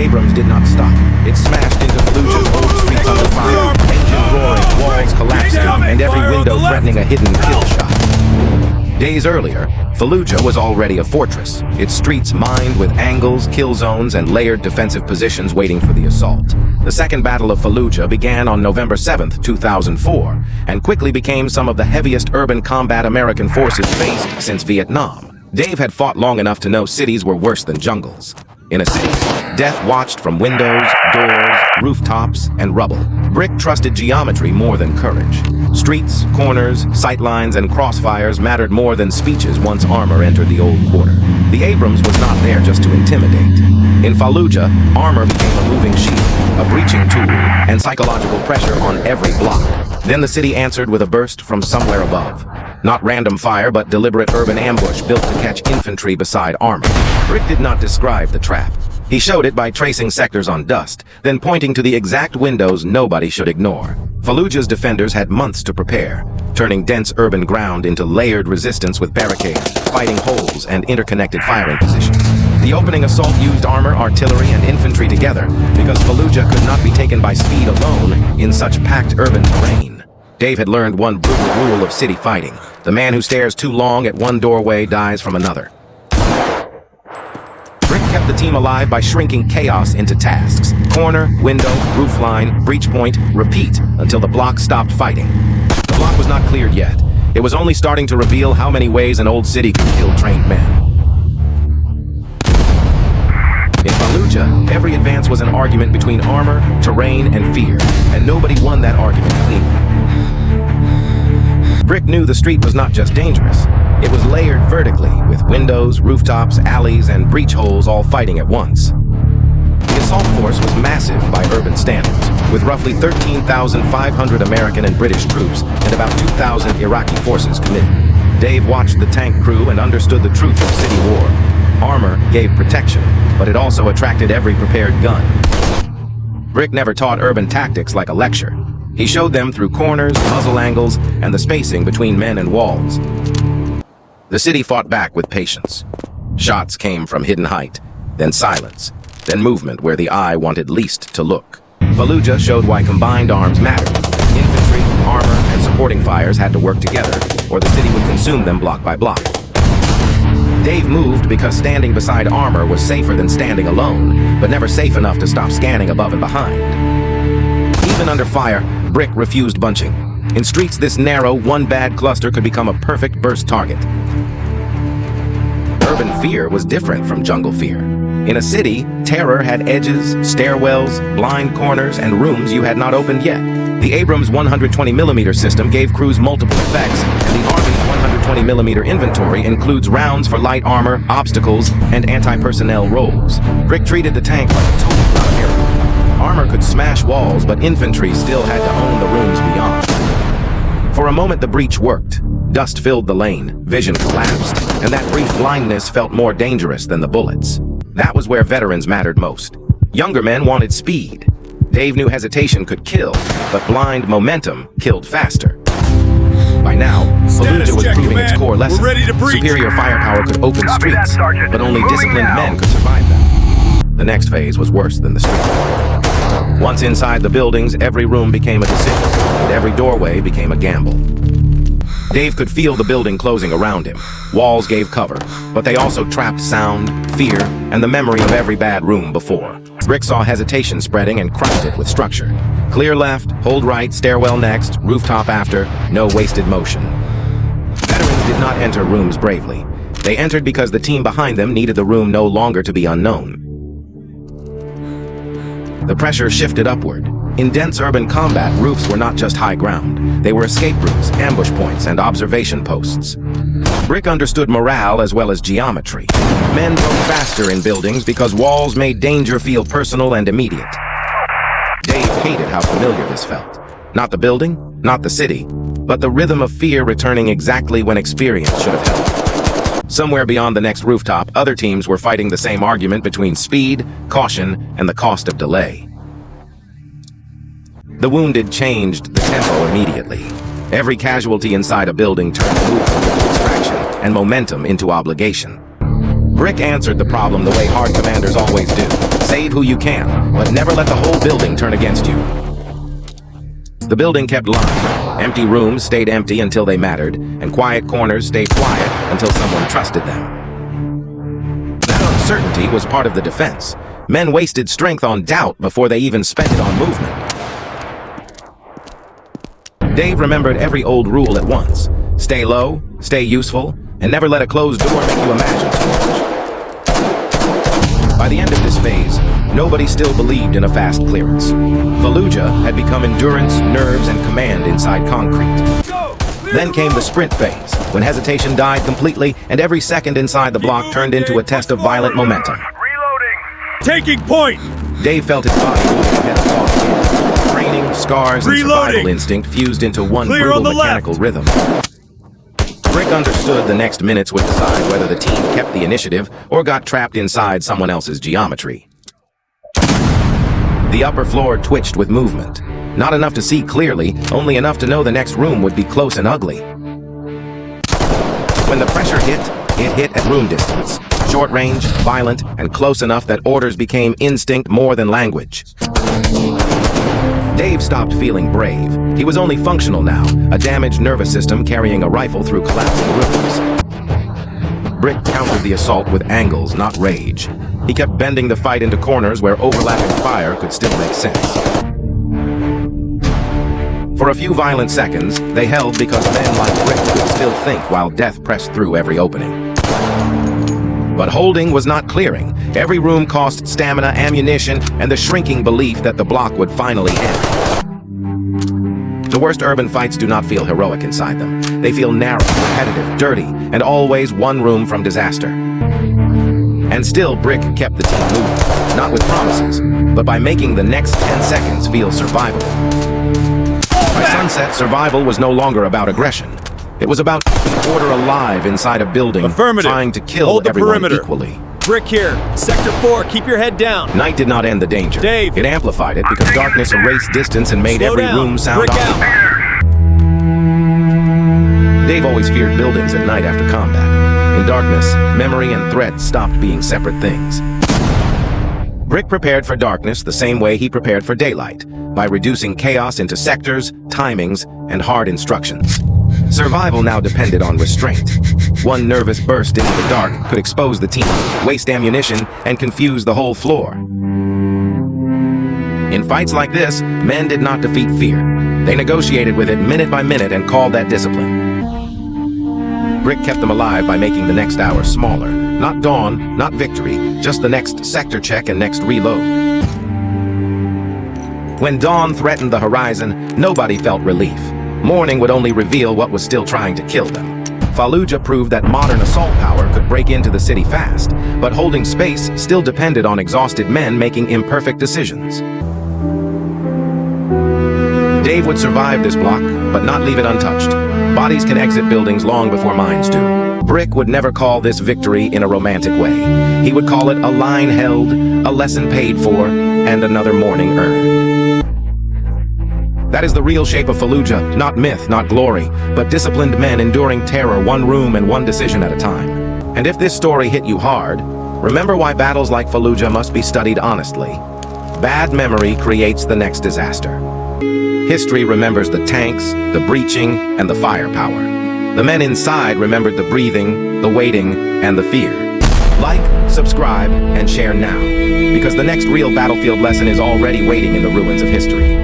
Abrams did not stop. It smashed into Fallujah's old streets under fire, engine roaring, walls collapsing, and every window threatening a hidden kill shot. Days earlier, Fallujah was already a fortress, its streets mined with angles, kill zones, and layered defensive positions waiting for the assault. The Second Battle of Fallujah began on November 7, 2004, and quickly became some of the heaviest urban combat American forces faced since Vietnam. Dave had fought long enough to know cities were worse than jungles. In a city, death watched from windows, doors, rooftops, and rubble. Brick trusted geometry more than courage. Streets, corners, sightlines, and crossfires mattered more than speeches once armor entered the old quarter. The Abrams was not there just to intimidate. In Fallujah, armor became a moving shield, a breaching tool, and psychological pressure on every block. Then the city answered with a burst from somewhere above. Not random fire, but deliberate urban ambush built to catch infantry beside armor. Brick did not describe the trap. He showed it by tracing sectors on dust, then pointing to the exact windows nobody should ignore. Fallujah's defenders had months to prepare, turning dense urban ground into layered resistance with barricades, fighting holes, and interconnected firing positions. The opening assault used armor, artillery, and infantry together because Fallujah could not be taken by speed alone in such packed urban terrain. Dave had learned one brutal rule of city fighting. The man who stares too long at one doorway dies from another. Brick kept the team alive by shrinking chaos into tasks. Corner, window, roofline, breach point, repeat until the block stopped fighting. The block was not cleared yet. It was only starting to reveal how many ways an old city could kill trained men. In Fallujah, every advance was an argument between armor, terrain, and fear, and nobody won that argument cleanly. Brick knew the street was not just dangerous. It was layered vertically, with windows, rooftops, alleys, and breach holes all fighting at once. The assault force was massive by urban standards, with roughly 13,500 American and British troops and about 2,000 Iraqi forces committed. Dave watched the tank crew and understood the truth of city war. Armor gave protection, but it also attracted every prepared gun. Brick never taught urban tactics like a lecture. He showed them through corners, muzzle angles, and the spacing between men and walls. The city fought back with patience. Shots came from hidden height, then silence, then movement where the eye wanted least to look. Fallujah showed why combined arms mattered. Infantry, armor, and supporting fires had to work together, or the city would consume them block by block. Dave moved because standing beside armor was safer than standing alone, but never safe enough to stop scanning above and behind. Even under fire, Brick refused bunching. In streets this narrow, one bad cluster could become a perfect burst target. Urban fear was different from jungle fear. In a city, terror had edges, stairwells, blind corners, and rooms you had not opened yet. The Abrams 120mm system gave crews multiple effects, and the Army's 120mm inventory includes rounds for light armor, obstacles, and anti-personnel roles. Brick treated the tank like a tool, not a mirror. Armor could smash walls, but infantry still had to own the rooms beyond. For a moment, the breach worked. Dust filled the lane, vision collapsed, and that brief blindness felt more dangerous than the bullets. That was where veterans mattered most. Younger men wanted speed. Dave knew hesitation could kill, but blind momentum killed faster. By now, Fallujah was proving its core lesson. Superior firepower could open streets, but only disciplined men could survive them. The next phase was worse than the street. Once inside the buildings, every room became a decision, and every doorway became a gamble. Dave could feel the building closing around him. Walls gave cover, but they also trapped sound, fear, and the memory of every bad room before. Brick saw hesitation spreading and crushed it with structure. Clear left, hold right, stairwell next, rooftop after, no wasted motion. Veterans did not enter rooms bravely. They entered because the team behind them needed the room no longer to be unknown. The pressure shifted upward. In dense urban combat, roofs were not just high ground. They were escape routes, ambush points, and observation posts. Brick understood morale as well as geometry. Men broke faster in buildings because walls made danger feel personal and immediate. Dave hated how familiar this felt. Not the building, not the city, but the rhythm of fear returning exactly when experience should have helped. Somewhere beyond the next rooftop, other teams were fighting the same argument between speed, caution, and the cost of delay. The wounded changed the tempo immediately. Every casualty inside a building turned movement into distraction and momentum into obligation. Brick answered the problem the way hard commanders always do. Save who you can, but never let the whole building turn against you. The building kept lying. Empty rooms stayed empty until they mattered, and quiet corners stayed quiet until someone trusted them. That uncertainty was part of the defense. Men wasted strength on doubt before they even spent it on movement. Dave remembered every old rule at once. Stay low, stay useful, and never let a closed door make you imagine too much. By the end of this phase, nobody still believed in a fast clearance. Fallujah had become endurance, nerves, and command inside concrete. Then came the sprint phase, when hesitation died completely and every second inside the block turned into a test of violent momentum. Taking point! Dave felt his body moving ahead of thought. Training, scars, and survival instinct fused into one brutal mechanical rhythm. Brick understood the next minutes would decide whether the team kept the initiative or got trapped inside someone else's geometry. The upper floor twitched with movement. Not enough to see clearly, only enough to know the next room would be close and ugly. When the pressure hit, it hit at room distance. Short range, violent, and close enough that orders became instinct more than language. Dave stopped feeling brave. He was only functional now, a damaged nervous system carrying a rifle through collapsing rooms. Brick countered the assault with angles, not rage. He kept bending the fight into corners where overlapping fire could still make sense. For a few violent seconds, they held because men like Brick could still think while death pressed through every opening. But holding was not clearing. Every room cost stamina, ammunition, and the shrinking belief that the block would finally end. The worst urban fights do not feel heroic inside them. They feel narrow, repetitive, dirty, and always one room from disaster. And still, Brick kept the team moving, not with promises, but by making the next 10 seconds feel survivable. By sunset, survival was no longer about aggression. It was about keeping order alive inside a building, trying to kill everyone equally. Brick here. Sector 4, keep your head down. Night did not end the danger. Dave. It amplified it because darkness erased distance and made every room sound Brick occupied. Dave always feared buildings at night after combat. In darkness, memory and threat stopped being separate things. Brick prepared for darkness the same way he prepared for daylight, by reducing chaos into sectors, timings, and hard instructions. Survival now depended on restraint. One nervous burst into the dark could expose the team, waste ammunition, and confuse the whole floor. In fights like this, men did not defeat fear. They negotiated with it minute by minute and called that discipline. Brick kept them alive by making the next hour smaller. Not dawn, not victory, just the next sector check and next reload. When dawn threatened the horizon, nobody felt relief. Morning would only reveal what was still trying to kill them. Fallujah proved that modern assault power could break into the city fast, but holding space still depended on exhausted men making imperfect decisions. Dave would survive this block, but not leave it untouched. Bodies can exit buildings long before minds do. Brick would never call this victory in a romantic way. He would call it a line held, a lesson paid for, and another morning earned. That is the real shape of Fallujah, not myth, not glory, but disciplined men enduring terror one room and one decision at a time. And if this story hit you hard, remember why battles like Fallujah must be studied honestly. Bad memory creates the next disaster. History remembers the tanks, the breaching, and the firepower. The men inside remembered the breathing, the waiting, and the fear. Like, subscribe, and share now, because the next real battlefield lesson is already waiting in the ruins of history.